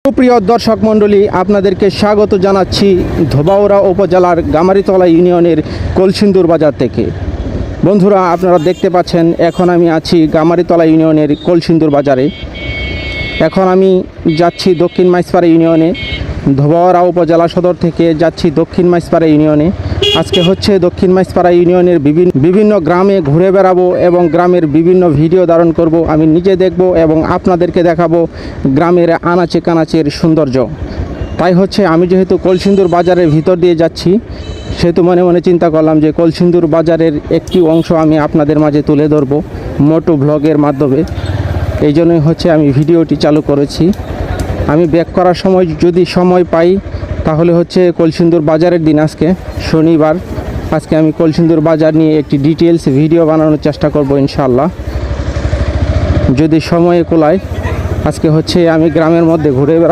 সুপ্রিয় দর্শক মণ্ডলী, আপনাদেরকে স্বাগত জানাচ্ছি ধোবাউড়া উপজেলার গামারিতলা ইউনিয়নের কলসিন্দুর বাজার থেকে। বন্ধুরা, আপনারা দেখতে পাচ্ছেন এখন আমি আছি গামারিতলা ইউনিয়নের কলসিন্দুর বাজারে। এখন আমি যাচ্ছি দক্ষিণ মাইজপাড়া ইউনিয়নে। ধোবাউড়া উপজেলা সদর থেকে যাচ্ছি দক্ষিণ মাইজপাড়া ইউনিয়নে। আজকে হচ্ছে দক্ষিণ মাইজপাড়া ইউনিয়নের বিভিন্ন গ্রামে ঘুরে বেড়াবো এবং গ্রামের বিভিন্ন ভিডিও ধারণ করব। আমি নিজে দেখব এবং আপনাদেরকে দেখাবো গ্রামের আনাচে কানাচের সৌন্দর্য। তাই হচ্ছে আমি যেহেতু কলসিন্দুর বাজারের ভিতর দিয়ে যাচ্ছি, সেহেতু মনে মনে চিন্তা করলাম যে কলসিন্দুর বাজারের একটি অংশ আমি আপনাদের মাঝে তুলে ধরব মোটো ব্লগের মাধ্যমে। এই জন্যই হচ্ছে আমি ভিডিওটি চালু করেছি। আমি ব্যাক করার সময় যদি সময় পাই তাহলে হচ্ছে কলসিন্দুর বাজারের দিন, আজকে শনিবার। আজকে আমি কলসিন্দুর বাজার নিয়ে একটি ডিটেলস ভিডিও বানানোর চেষ্টা করব ইনশাআল্লাহ, যদি সময়ে কোলায়। আজকে হচ্ছে আমি গ্রামের মধ্যে ঘুরে বেড়া